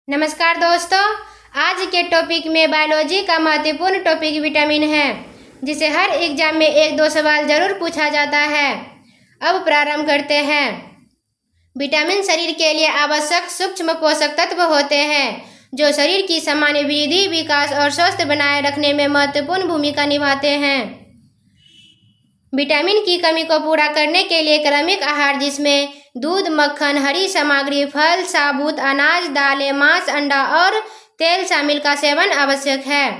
नमस्कार दोस्तों, आज के टॉपिक में बायोलॉजी का महत्वपूर्ण टॉपिक विटामिन है, जिसे हर एग्जाम में 1-2 सवाल जरूर पूछा जाता है। अब प्रारंभ करते हैं। विटामिन शरीर के लिए आवश्यक सूक्ष्म पोषक तत्व होते हैं, जो शरीर की सामान्य वृद्धि, विकास और स्वास्थ्य बनाए रखने में महत्वपूर्ण भूमिका निभाते हैं। विटामिन की कमी को पूरा करने के लिए क्रमिक आहार, जिसमें दूध, मक्खन, हरी सामग्री, फल, साबुत अनाज, दालें, मांस, अंडा और तेल शामिल का सेवन आवश्यक है।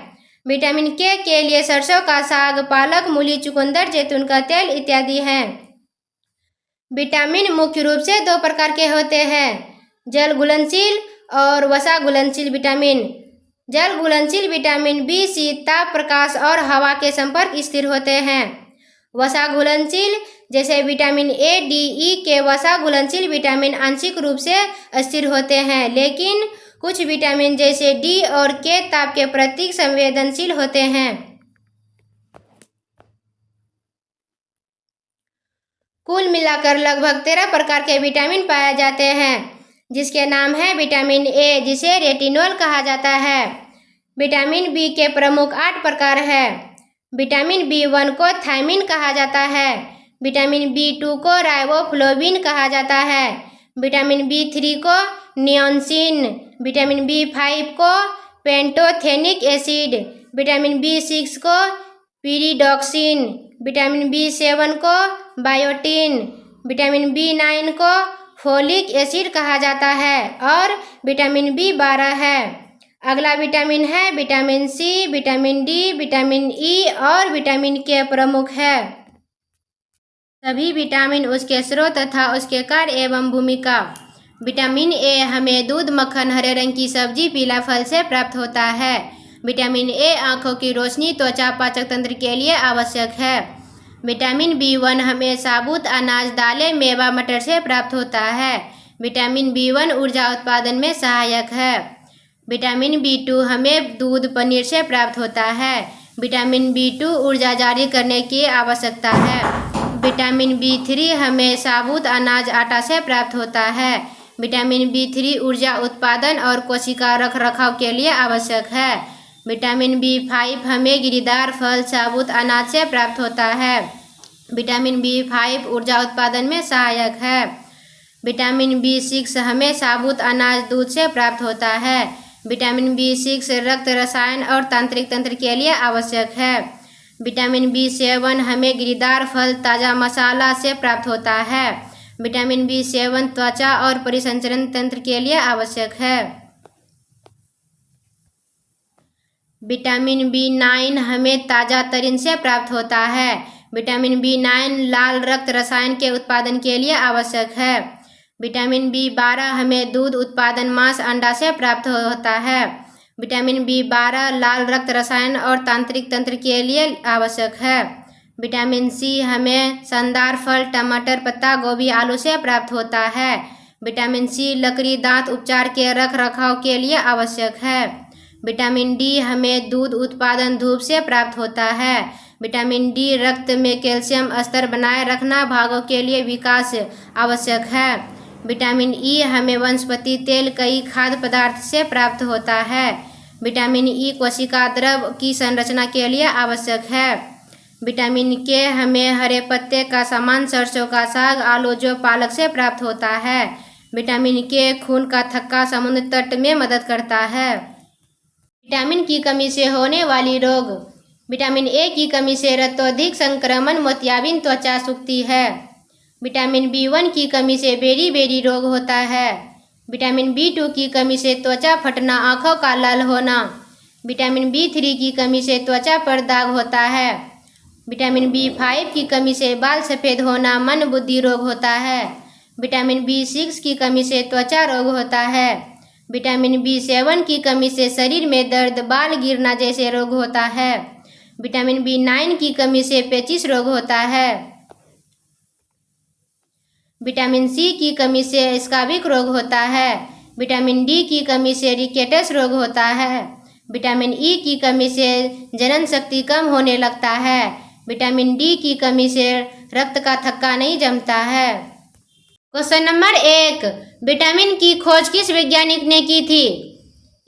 विटामिन के लिए सरसों का साग, पालक, मूली, चुकंदर, जैतून का तेल इत्यादि हैं। विटामिन मुख्य रूप से 2 प्रकार के होते हैं, जल घुलनशील और वसा घुलनशील विटामिन। जल घुलनशील विटामिन बी, सी, ताप, प्रकाश और हवा के संपर्क स्थिर होते हैं। वसा घुलनशील जैसे विटामिन ए, डी, ई के वसा घुलनशील विटामिन आंशिक रूप से अस्थिर होते हैं, लेकिन कुछ विटामिन जैसे डी और के ताप के प्रति संवेदनशील होते हैं। कुल मिलाकर लगभग 13 प्रकार के विटामिन पाए जाते हैं, जिसके नाम है विटामिन ए, जिसे रेटिनॉल कहा जाता है। विटामिन बी के प्रमुख 8 प्रकार है। विटामिन बी1 को थायमिन कहा जाता है। विटामिन बी2 को राइबोफ्लोविन कहा जाता है। विटामिन बी3 को नियोसिन। विटामिन बी5 को पेंटोथेनिक एसिड। विटामिन बी6 को पिरिडॉक्सिन। विटामिन बी7 को बायोटिन। विटामिन बी9 को फोलिक एसिड कहा जाता है और विटामिन बी12 है। अगला विटामिन है vitamin C, vitamin D, vitamin E और विटामिन के प्रमुख है। सभी विटामिन, उसके स्रोत तथा उसके कार्य एवं भूमिका। विटामिन ए हमें दूध, मक्खन, हरे रंग की सब्जी, पीला फल से प्राप्त होता है। विटामिन ए आँखों की रोशनी, त्वचा, पाचक तंत्र के लिए आवश्यक है। विटामिन बी1 हमें साबुत अनाज, दालें, मेवा, मटर से प्राप्त होता है। विटामिन बी1 ऊर्जा उत्पादन में सहायक है। विटामिन बी2 हमें दूध, पनीर से प्राप्त होता है। विटामिन बी2 ऊर्जा जारी करने की आवश्यकता है। विटामिन बी3 हमें साबुत अनाज, आटा से प्राप्त होता है। विटामिन बी3 ऊर्जा उत्पादन और कोशिका रखरखाव के लिए आवश्यक है। विटामिन बी5 हमें गिरीदार फल, साबुत अनाज से प्राप्त होता है। विटामिन बी5 ऊर्जा उत्पादन में सहायक है। विटामिन बी6 हमें साबुत अनाज, दूध से प्राप्त होता है। विटामिन बी6 रक्त, रसायन और तंत्रिक तंत्र के लिए आवश्यक है। विटामिन बी7 हमें गिरीदार फल, ताज़ा मसाला से प्राप्त होता है। विटामिन बी7 त्वचा और परिसंचरण तंत्र के लिए आवश्यक है। विटामिन बी9 हमें ताज़ा तरिन से प्राप्त होता है। विटामिन बी9 लाल रक्त रसायन के उत्पादन के लिए आवश्यक है। विटामिन बी12 हमें दूध उत्पादन, मांस, अंडा से प्राप्त होता है। विटामिन बी12 लाल रक्त रसायन और तांत्रिक तंत्र के लिए आवश्यक है। विटामिन सी हमें संदार फल, टमाटर, पत्ता गोभी, आलू से प्राप्त होता है। विटामिन सी लकड़ी, दांत उपचार के रख रखाव के लिए आवश्यक है। विटामिन डी हमें दूध उत्पादन, धूप से प्राप्त होता है। विटामिन डी रक्त में कैल्शियम स्तर बनाए रखना, भागों के लिए विकास आवश्यक है। विटामिन ई हमें वनस्पति तेल, कई खाद्य पदार्थ से प्राप्त होता है। विटामिन ई कोशिका द्रव की संरचना के लिए आवश्यक है। विटामिन के हमें हरे पत्ते का सामान, सरसों का साग, आलू, जो पालक से प्राप्त होता है। विटामिन के खून का थक्का समुद्र तट में मदद करता है। विटामिन की कमी से होने वाली रोग। विटामिन ए की कमी से रक्तोधिक संक्रमण, मोतियाबिंद, त्वचा सूखती है। विटामिन बी1 की कमी से बेरी रोग होता है। विटामिन बी2 की कमी से त्वचा फटना, आँखों का लाल होना। विटामिन बी3 की कमी से त्वचा पर दाग होता है। विटामिन बी5 की कमी से बाल सफ़ेद होना, मन बुद्धि रोग होता है। विटामिन बी6 की कमी से त्वचा रोग होता है। विटामिन बी7 की कमी से शरीर में दर्द, बाल गिरना जैसे रोग होता है। विटामिन बी9 की कमी से पेचिश रोग होता है। विटामिन सी की कमी से स्काबिक रोग होता है। विटामिन डी की कमी से रिकेटस रोग होता है। विटामिन ई की कमी से जनन शक्ति कम होने लगता है। विटामिन डी की कमी से रक्त का थक्का नहीं जमता है। क्वेश्चन नंबर 1, विटामिन की खोज किस वैज्ञानिक ने की थी?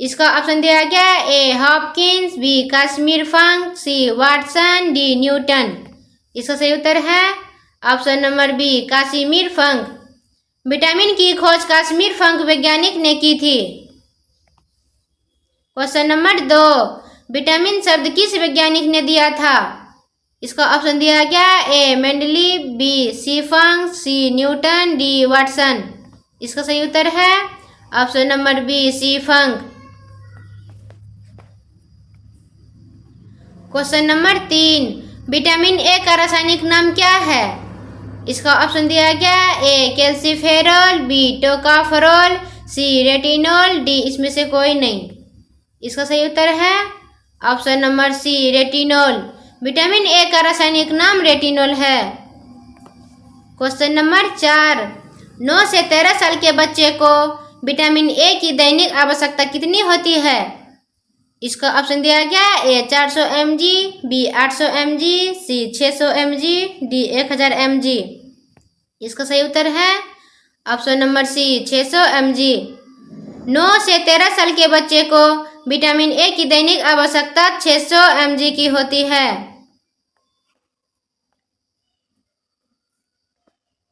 इसका ऑप्शन दिया गया ए हॉपकिंस, बी कश्मीर फंक, सी वाटसन, डी न्यूटन। इसका सही उत्तर है ऑप्शन नंबर बी कश्मीर फंक। विटामिन की खोज कश्मीर फंक वैज्ञानिक ने की थी। क्वेश्चन नंबर 2, विटामिन शब्द किस वैज्ञानिक ने दिया था? इसका ऑप्शन दिया गया A Mendel, B C Funk, C Newton, D Watson. इसका सही उत्तर है option number B C Funk. Question number 3, vitamin A का रासायनिक नाम क्या है? इसका ऑप्शन दिया गया A calciferol, B tocopherol, C retinol, D इसमें से कोई नहीं। इसका सही उत्तर है option number C retinol. Vitamin A का रासायनिक नाम रेटिनॉल है। क्वेश्चन नंबर 4, 9 से 13 साल के बच्चे को विटामिन ए की दैनिक आवश्यकता कितनी होती है? इसका ऑप्शन दिया गया ए 400 mg, बी 800 mg, सी 600 mg, डी 1000 mg। इसका सही उत्तर है ऑप्शन नंबर सी 600 mg। 9 से 13 साल के बच्चे को विटामिन ए की दैनिक आवश्यकता 600 mg की होती है।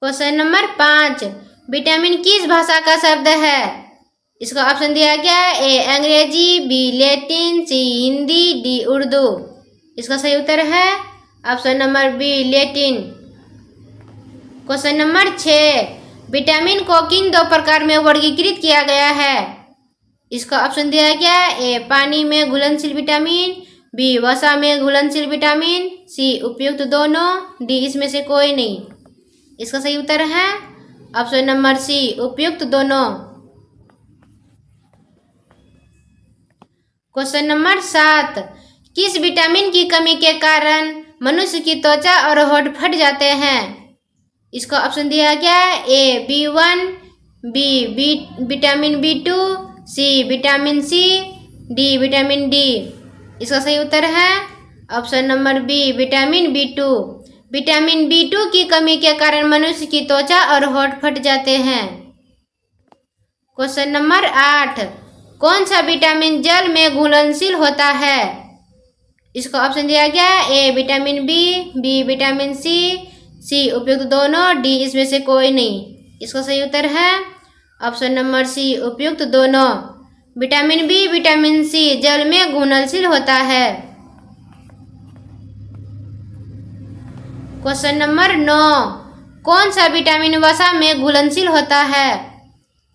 क्वेश्चन नंबर 5, विटामिन किस भाषा का शब्द है? इसका ऑप्शन दिया गया A Angrezi, B Latin, C Hindi, D Urdu. इसका सही उत्तर है option number B Latin. Question number 6, vitamin को किन 2 प्रकार में वर्गीकृत किया गया है? इसका ऑप्शन दिया गया ए पानी में घुलनशील विटामिन, बी वसा में घुलनशील विटामिन, सी उपयुक्त दोनों, डी इसमें से कोई नहीं। इसका सही उत्तर है ऑप्शन नंबर सी उपयुक्त दोनों। क्वेश्चन नंबर 7, किस विटामिन की कमी के कारण मनुष्य की त्वचा और होंठ फट जाते हैं? इसका ऑप्शन दिया गया A B1, B vitamin B2, C vitamin C, D vitamin D. इसका सही उत्तर है option number B vitamin B2। Vitamin B2 की कमी के कारण मनुष्य की त्वचा और होंठ फट जाते हैं। क्वेश्चन नंबर 8, कौन सा विटामिन जल में घुलनशील होता है? इसका ऑप्शन दिया गया A vitamin B vitamin C उपयुक्त दोनों, डी इसमें से कोई नहीं। इसका सही उत्तर है ऑप्शन नंबर सी उपयुक्त दोनों। विटामिन बी विटामिन सी जल में घुलनशील होता है। क्वेश्चन नंबर 9, कौन सा विटामिन वसा में घुलनशील होता है?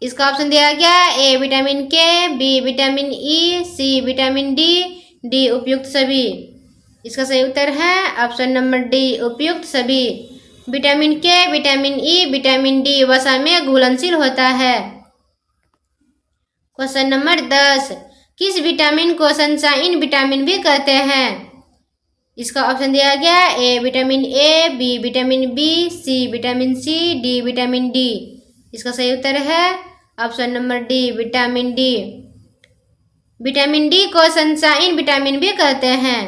इसका ऑप्शन दिया गया A vitamin K, B vitamin E, C vitamin D, D उपयुक्त सभी। इसका सही उत्तर है ऑप्शन नंबर डी उपयुक्त सभी। Vitamin K, vitamin E, vitamin D वसा में घुलनशील होता है। क्वेश्चन नंबर 10, किस विटामिन को सनशाइन विटामिन भी कहते हैं? इसका ऑप्शन दिया गया A vitamin A, B vitamin B, C vitamin C, D vitamin D. इसका सही उत्तर है option number D vitamin D. Vitamin D को सनशाइन विटामिन भी कहते हैं।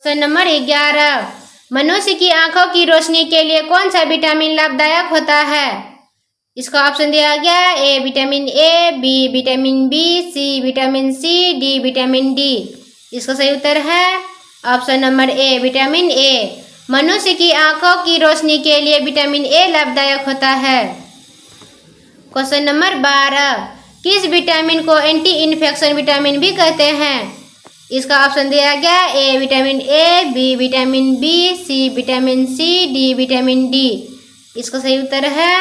क्वेश्चन नंबर 11, मनुष्य की आंखों की रोशनी के लिए कौन सा विटामिन लाभदायक होता है? इसका ऑप्शन दिया गया A vitamin A, B vitamin B, C vitamin C, D vitamin D. इसका सही उत्तर है option number A vitamin A. मनुष्य की आंखों की रोशनी के लिए विटामिन ए लाभदायक होता है। क्वेश्चन नंबर 12, किस विटामिन को एंटी इन्फेक्शन विटामिन भी कहते हैं? इसका ऑप्शन दिया गया A vitamin A, B vitamin B, C vitamin C, D vitamin D. इसका सही उत्तर है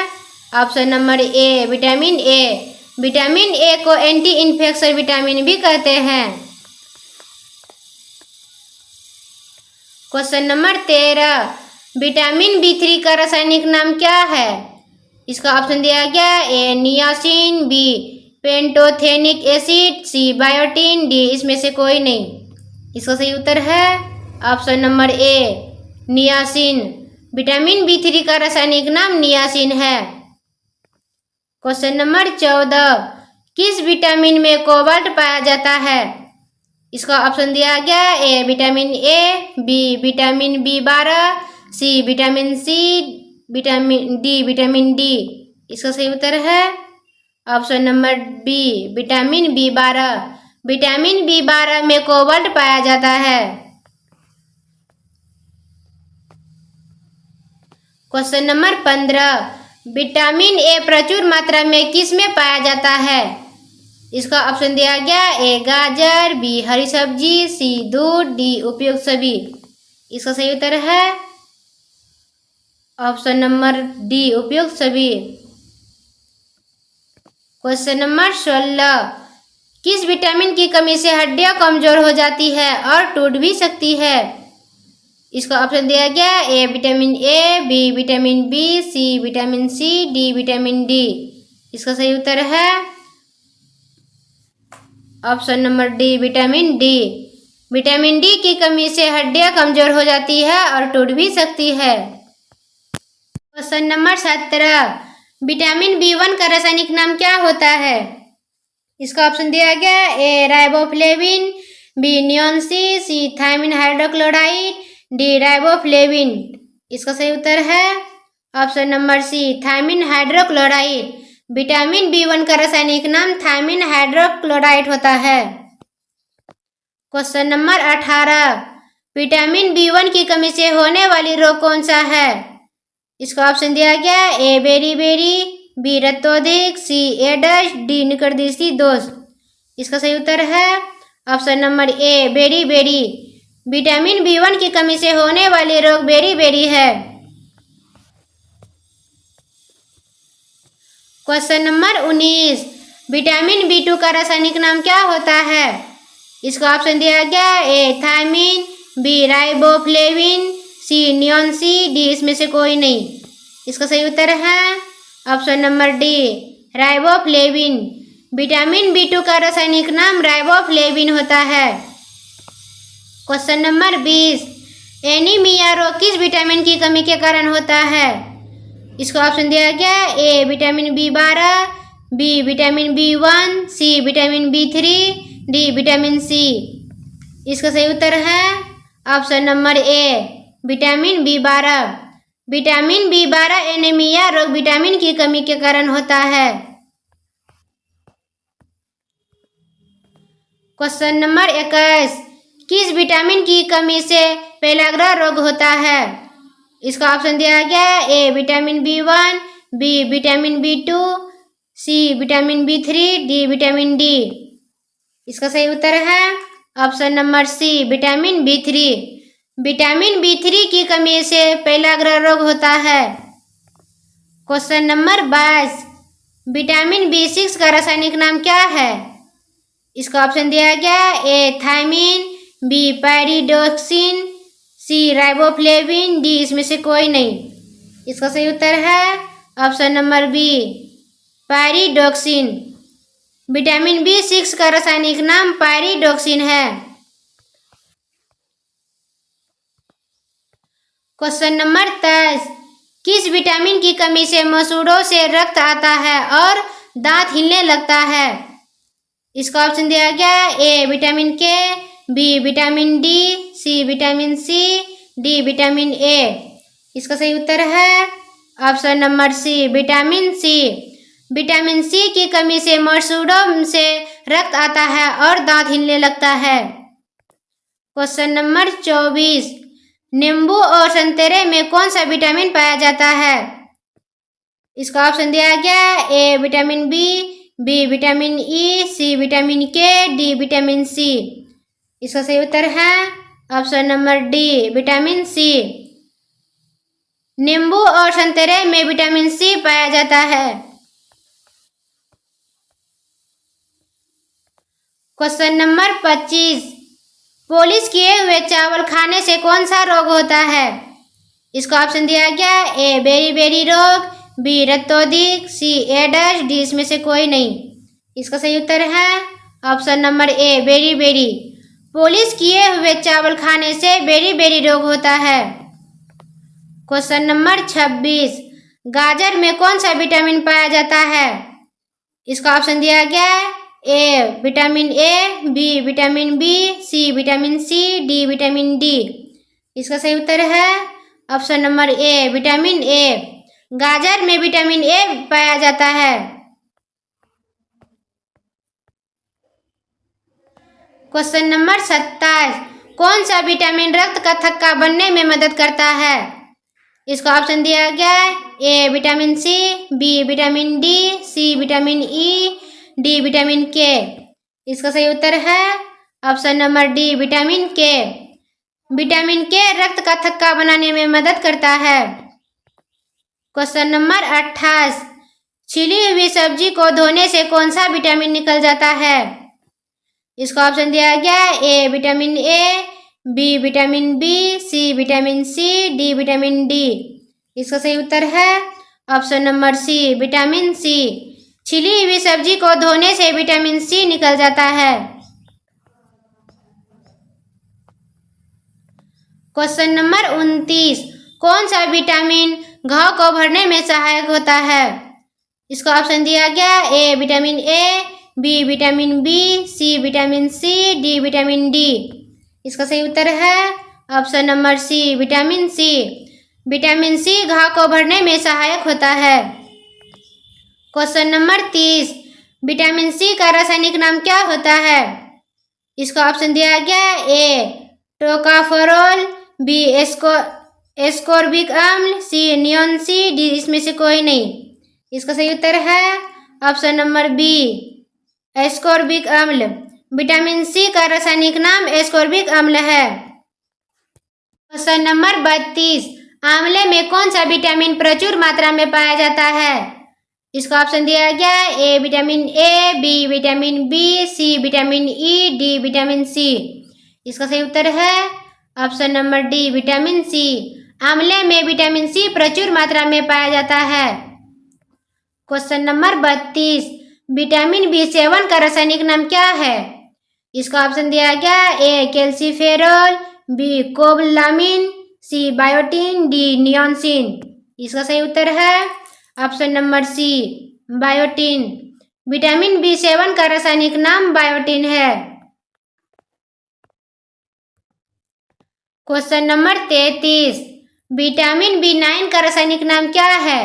option number A vitamin A. Vitamin A को एंटी इन्फेक्शन विटामिन भी कहते हैं। क्वेश्चन नंबर 13, विटामिन B3 का रासायनिक नाम क्या है? इसका ऑप्शन दिया गया ए नियासिन, बी पेंटोथेनिक एसिड, सी बायोटिन, डी इसमें से कोई नहीं। इसका सही उत्तर है ऑप्शन नंबर ए नियासिन। विटामिन B3 का रासायनिक नाम नियासिन है। क्वेश्चन नंबर 14, किस विटामिन में कोबाल्ट पाया जाता है? इसका ऑप्शन दिया गया A vitamin A, B vitamin B12, C vitamin C, vitamin D vitamin D. इसका सही उत्तर है option number B vitamin B12। Vitamin B12 में कोबाल्ट पाया जाता है। क्वेश्चन नंबर 15, विटामिन ए प्रचुर मात्रा में किस में पाया जाता है? इसका ऑप्शन दिया गया ए गाजर, बी हरी सब्जी, सी दूध, डी उपयुक्त सभी। इसका सही उत्तर है ऑप्शन नंबर डी उपयुक्त सभी। क्वेश्चन नंबर 16, किस विटामिन की कमी से हड्डियां कमजोर हो जाती है और टूट भी सकती है? इसका ऑप्शन दिया गया A vitamin A, B vitamin B, C vitamin C, D vitamin D. इसका सही उत्तर है option number D vitamin D. Vitamin D की कमी से हड्डियां कमजोर हो जाती है और टूट भी सकती है। क्वेश्चन नंबर 17, विटामिन B1 का रासायनिक नाम क्या होता है? इसका ऑप्शन दिया गया A riboflavin, B neon C thiamine hydrochloride, D riboflavin. इसका सही उत्तर है option number C thiamine hydrochloride. Vitamin B1 का रासायनिक नाम थायमिन हाइड्रोक्लोराइड होता है। क्वेश्चन नंबर 18, विटामिन B1 की कमी से होने वाली रोग कौन सा है? इसका ऑप्शन दिया गया ए बेरी, बी रक्तोधिक, सी एडस, डी निकटदृष्टि दोष। इसका सही उत्तर है option number A beri. Vitamin B1 की कमी से होने वाले रोग बेरी है। क्वेश्चन नंबर 19, विटामिन B2 का रासायनिक नाम क्या होता है? इसका ऑप्शन दिया गया A thiamine, B riboflavin, C neon D इसमें से कोई नहीं। इसका सही उत्तर है option number D riboflavin. Vitamin B2 का रासायनिक नाम राइबोफ्लेविन होता है। क्वेश्चन नंबर 20, एनीमिया रोग किस विटामिन की कमी के कारण होता है? इसका ऑप्शन दिया गया A vitamin B12, B vitamin B1, C vitamin B3, D vitamin C. इसका सही उत्तर है option number A vitamin B12। Vitamin B12 anaemia रोग विटामिन की कमी के कारण होता है। क्वेश्चन नंबर 21, किस विटामिन की कमी से पेलाग्रा रोग होता है? इसका ऑप्शन दिया गया A vitamin B1, B vitamin B2, C vitamin B3, D vitamin D. इसका सही उत्तर है option number C vitamin B3। Vitamin B3 की कमी से पेलाग्रा रोग होता है। क्वेश्चन नंबर 22, विटामिन B6 का रासायनिक नाम क्या है? इसका ऑप्शन दिया गया A thiamine, B pyridoxine, C riboflavin, D इसमें से कोई नहीं। इसका सही उत्तर है option number B pyridoxine. Vitamin B6 का रासायनिक नाम पायरिडोक्सिन है। क्वेश्चन नंबर 23, किस विटामिन की कमी से मसूड़ों से रक्त आता है और दांत हिलने लगता है? इसका ऑप्शन दिया गया A vitamin K, B vitamin D, C vitamin C, D vitamin A. इसका सही उत्तर है option number C vitamin C. Vitamin C की कमी से मसूड़ों से रक्त आता है और दांत हिलने लगता है। क्वेश्चन नंबर 24, नींबू और संतरे में कौन सा विटामिन पाया जाता है? इसका ऑप्शन दिया गया A vitamin B vitamin E, C vitamin K, D vitamin C. इसका सही उत्तर है option number D vitamin C. नींबू और संतरे में विटामिन सी पाया जाता है। क्वेश्चन नंबर 25, पॉलिश किए हुए चावल खाने से कौन सा रोग होता है? इसका ऑप्शन दिया गया ए बेरी रोग, बी रक्तोधिक, सी एडस, डी इसमें से कोई नहीं। इसका सही उत्तर है option number A beri. Polish किए हुए चावल खाने से बेरी रोग होता है। क्वेश्चन नंबर 26, गाजर में कौन सा विटामिन पाया जाता है? इसका ऑप्शन दिया गया A vitamin A, B vitamin B, C vitamin C, D vitamin D. इसका सही उत्तर है option number A vitamin A. गाजर में विटामिन ए पाया जाता है। क्वेश्चन नंबर 27, कौन सा विटामिन रक्त का थक्का बनने में मदद करता है? इसका ऑप्शन दिया गया है, A vitamin C, B vitamin D, C vitamin E, D vitamin K. इसका सही उत्तर है option number D vitamin K. Vitamin K रक्त का थक्का बनाने में मदद करता है। क्वेश्चन नंबर 28, छिली हुई सब्जी को धोने से कौन सा विटामिन निकल जाता है? इसका ऑप्शन दिया गया है, A vitamin A, B vitamin B, C vitamin C, D vitamin D. इसका सही उत्तर है option number C vitamin C. छिली हुई सब्जी को धोने से विटामिन सी निकल जाता है। क्वेश्चन नंबर 29, कौन सा विटामिन घाव को भरने में सहायक होता है? इसका ऑप्शन दिया गया, A vitamin A, B vitamin B, C vitamin C, D vitamin D. इसका सही उत्तर है option number C vitamin C. Vitamin C घाव को भरने में सहायक होता है। क्वेश्चन नंबर 30, विटामिन सी का रासायनिक नाम क्या होता है? इसका ऑप्शन दिया गया, ए टोकाफेरोल, बी एस्कोर्बिक अम्ल, सी नियोन सी, डी इसमें से कोई नहीं। इसका सही उत्तर है ऑप्शन नंबर बी एस्कोर्बिक अम्ल। विटामिन सी का रासायनिक नाम एस्कोर्बिक अम्ल है। क्वेश्चन नंबर 32, आंवले में कौन सा विटामिन प्रचुर मात्रा में पाया जाता है? इसका ऑप्शन दिया गया, A vitamin A, B vitamin B, C vitamin E, D vitamin C. इसका सही उत्तर है option number D vitamin C. आंवले में विटामिन सी प्रचुर मात्रा में पाया जाता है। क्वेश्चन नंबर 32, विटामिन B7 का रासायनिक नाम क्या है? इसका ऑप्शन दिया गया, A calciferol, B cobalamin, C biotin, D niacin. इसका सही उत्तर है option number C biotin. Vitamin B7 का रासायनिक नाम बायोटिन है। क्वेश्चन नंबर 33, विटामिन B9 का रासायनिक नाम क्या है?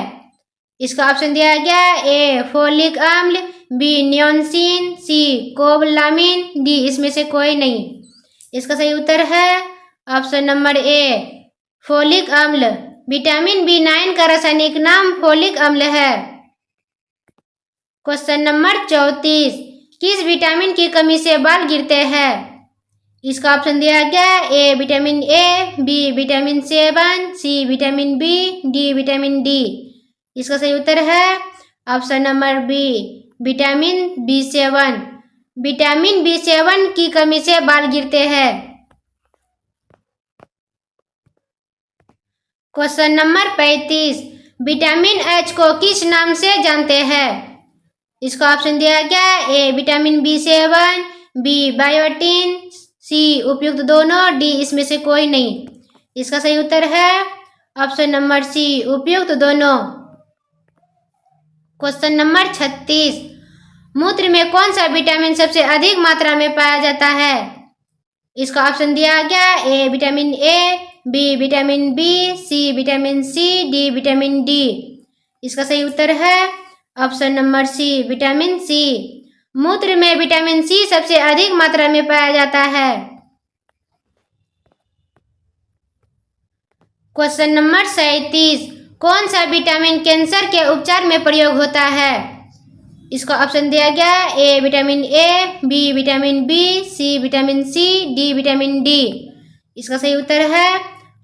इसका ऑप्शन दिया गया, ए फोलिक अम्ल, बी नियोसिन, सी कोबलामिन, डी इसमें से कोई नहीं। इसका सही उत्तर है ऑप्शन नंबर ए फोलिक अम्ल। विटामिन B9 का रासायनिक नाम फोलिक अम्ल है। क्वेश्चन नंबर 34, किस विटामिन की कमी से बाल गिरते हैं? इसका ऑप्शन दिया गया, A vitamin A, B vitamin 7, C vitamin B, D vitamin D. इसका सही उत्तर है option number B vitamin B7। Vitamin B7 की कमी से बाल गिरते हैं। क्वेश्चन नंबर 35, विटामिन H को किस नाम से जानते हैं? इसका ऑप्शन दिया गया, A vitamin B7, B biotin, C उपयुक्त दोनों, डी इसमें से कोई नहीं। इसका सही उत्तर है ऑप्शन नंबर सी उपयुक्त दोनों। क्वेश्चन नंबर 36, मूत्र में कौन सा विटामिन सबसे अधिक मात्रा में पाया जाता है? इसका ऑप्शन दिया गया, A vitamin A, B vitamin B, C vitamin C, D vitamin D. इसका सही उत्तर है option number C vitamin C. मूत्र में विटामिन सी सबसे अधिक मात्रा में पाया जाता है। क्वेश्चन नंबर 37, कौन सा विटामिन कैंसर के उपचार में प्रयोग होता है? इसका ऑप्शन दिया गया, A vitamin A, B vitamin B, C vitamin C, D vitamin D. इसका सही उत्तर है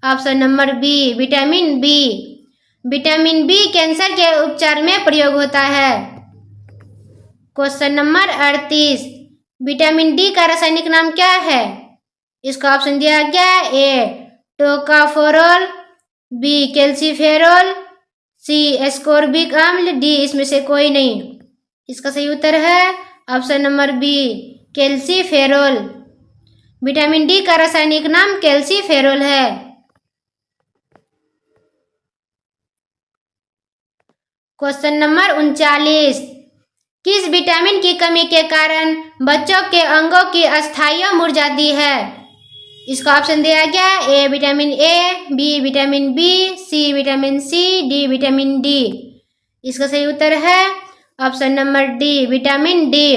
option number B vitamin B. Vitamin B cancer के उपचार में प्रयोग होता है। क्वेश्चन नंबर 38, विटामिन डी का रासायनिक नाम क्या है? इसका ऑप्शन दिया गया, A tocopherol, B calciferol, C ascorbic अम्ल, डी इसमें से कोई नहीं। इसका सही उत्तर है option number B calciferol. Vitamin D का रासायनिक नाम कैल्सीफेरॉल है। क्वेश्चन नंबर 39, किस विटामिन की कमी के कारण बच्चों के अंगों की अस्थायी मुरझाती है? इसका ऑप्शन दिया गया, A vitamin A, B vitamin B, C vitamin C, D vitamin D. इसका सही उत्तर है option number D vitamin D.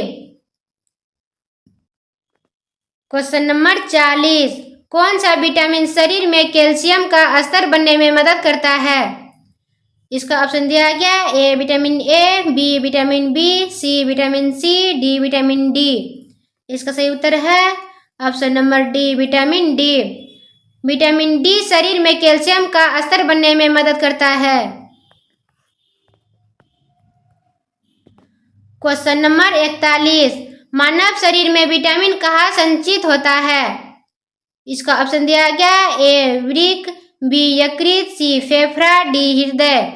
Question number 40। कौन सा विटामिन शरीर में कैल्शियम का स्तर बनने में मदद करता है? इसका ऑप्शन दिया गया A vitamin A, B vitamin B, C vitamin C, D vitamin D. इसका सही उत्तर है option number D vitamin D. Vitamin D शरीर में कैल्शियम का स्तर बनने में मदद करता है। Question number 41। मानव शरीर में विटामिन कहाँ संचित होता है? इसका ऑप्शन दिया गया ए वृक्क, बी यकृत, सी फेफड़ा, डी हृदय।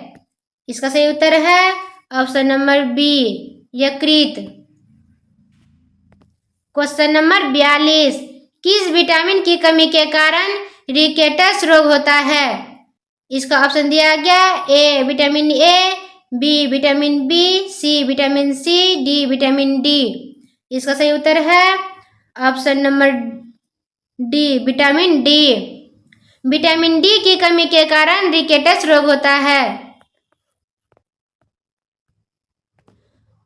इसका सही उत्तर है ऑप्शन नंबर बी यकृत। Question number 42। किस विटामिन की कमी के कारण रिकेटस रोग होता है? इसका ऑप्शन दिया गया A vitamin A, B vitamin B, C vitamin C, D vitamin D. इसका सही उत्तर है option number D vitamin D. Vitamin D की कमी के कारण रिकेटस रोग होता है।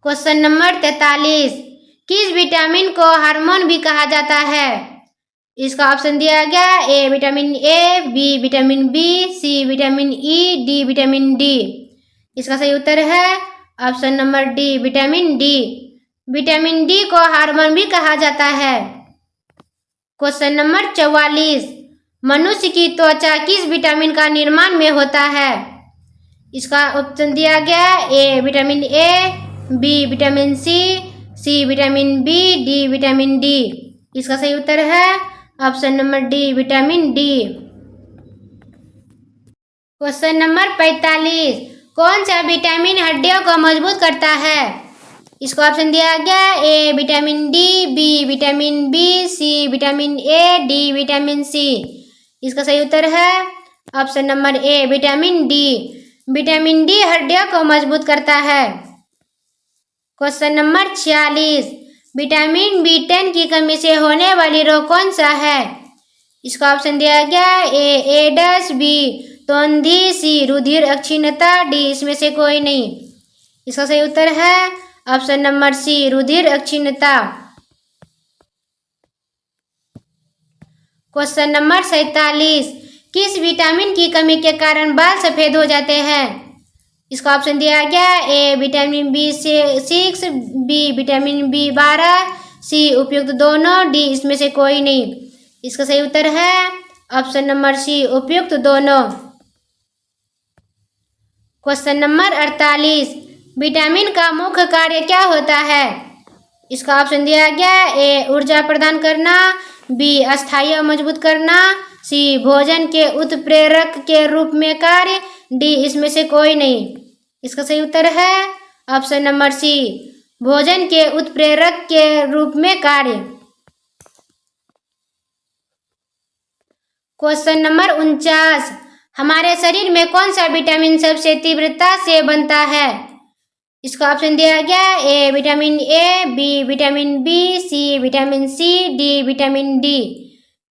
Question number 43। किस विटामिन को हार्मोन भी कहा जाता है? इसका ऑप्शन दिया गया A vitamin A, B vitamin B, C vitamin E, D vitamin D. इसका सही उत्तर है option number D vitamin D. Vitamin D को हार्मोन भी कहा जाता है। Question number 44। मनुष्य की त्वचा किस विटामिन का निर्माण में होता है? इसका ऑप्शन दिया गया A vitamin A, B vitamin C vitamin B, D vitamin D. इसका सही उत्तर है option number D vitamin D. Question number 45। कौन सा विटामिन हड्डियों को मजबूत करता है? इसको ऑप्शन दिया गया A vitamin D, B vitamin B, C vitamin A, D vitamin C. इसका सही उत्तर है option number A vitamin D. Vitamin D हड्डियों को मजबूत करता है। Question number 46। विटामिन B10 की कमी से होने वाली रोग कौन सा है? इसका ऑप्शन दिया गया ए एड्स, बी तोंधी, सी रुधिर अक्षीणता, डी इसमें से कोई नहीं। इसका सही उत्तर है ऑप्शन नंबर सी रुधिर अक्षीणता। Question number 47। किस विटामिन की कमी के कारण बाल सफेद हो जाते हैं? इसका ऑप्शन दिया गया A vitamin B6, B vitamin B12, C उपयुक्त दोनों, डी इसमें से कोई नहीं। इसका सही उत्तर है ऑप्शन नंबर सी उपयुक्त दोनों। Question number 48। विटामिन का मुख्य कार्य क्या होता है? इसका ऑप्शन दिया गया ए ऊर्जा प्रदान करना, बी अस्थायी और मजबूत करना, सी भोजन के उत्प्रेरक के रूप में कार्य, डी इसमें से कोई नहीं। इसका सही उत्तर है ऑप्शन नंबर सी भोजन के उत्प्रेरक के रूप में कार्य। Question number 49। हमारे शरीर में कौन सा विटामिन सबसे तीव्रता से बनता है? इसका ऑप्शन दिया गया A vitamin A, B vitamin B, C vitamin C, D vitamin D.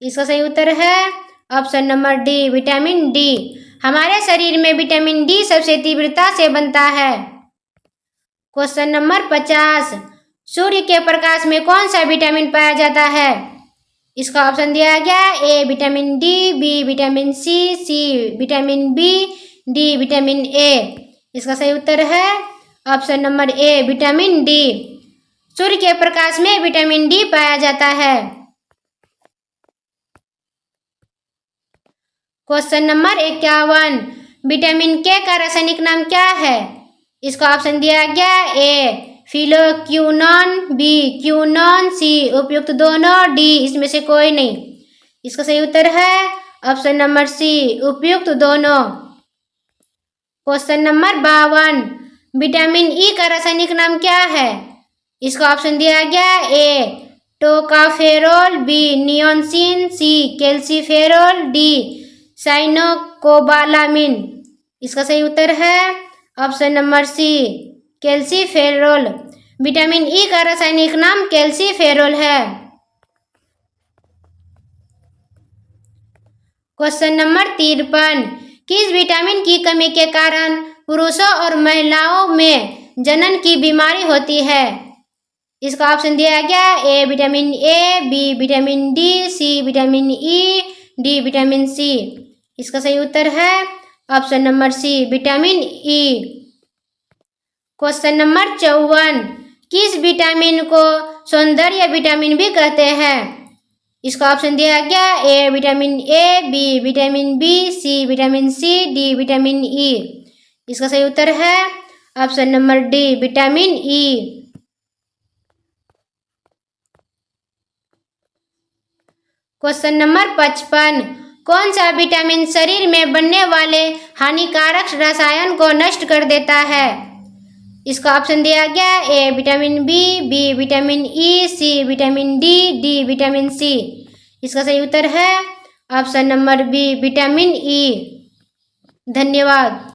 इसका सही उत्तर है option number D vitamin D. हमारे शरीर में विटामिन डी सबसे तीव्रता से बनता है। Question number 50। सूर्य के प्रकाश में कौन सा विटामिन पाया जाता है? इसका ऑप्शन दिया गया A vitamin D, B vitamin C vitamin B, D vitamin A. इसका सही उत्तर है option number A vitamin D. सूर्य के प्रकाश में विटामिन डी पाया जाता है। Question number 51। विटामिन के का रासायनिक नाम क्या है? इसका ऑप्शन दिया गया ए फिलोक्विनोन, बी क्विनोन, सी उपयुक्त दोनों, डी इसमें से कोई नहीं। इसका सही उत्तर है ऑप्शन नंबर सी उपयुक्त दोनों। Question number 52। विटामिन ई का रासायनिक नाम क्या है? इसका ऑप्शन दिया गया A tocopherol, B niacin, C calciferol, D cyanocobalamin. इसका सही उत्तर है option number C calciferol. Vitamin E का रासायनिक नाम कैल्सीफेरोल है। Question number 53। किस विटामिन की कमी के कारण पुरुषों और महिलाओं में जनन की बीमारी होती है? इसका ऑप्शन दिया गया A vitamin A, B vitamin D, C vitamin E, D vitamin C. इसका सही उत्तर है option number C vitamin E. Question number 54, किस विटामिन को सौंदर्य विटामिन भी कहते हैं? इसका ऑप्शन दिया गया A vitamin A, B vitamin B, C vitamin C, D vitamin E. इसका सही उत्तर है option number D vitamin E. Question number 55, कौन सा विटामिन शरीर में बनने वाले हानिकारक रसायन को नष्ट कर देता है? इसका ऑप्शन दिया गया A vitamin B vitamin E, C vitamin D, D vitamin C. इसका सही उत्तर है option number B vitamin E. धन्यवाद।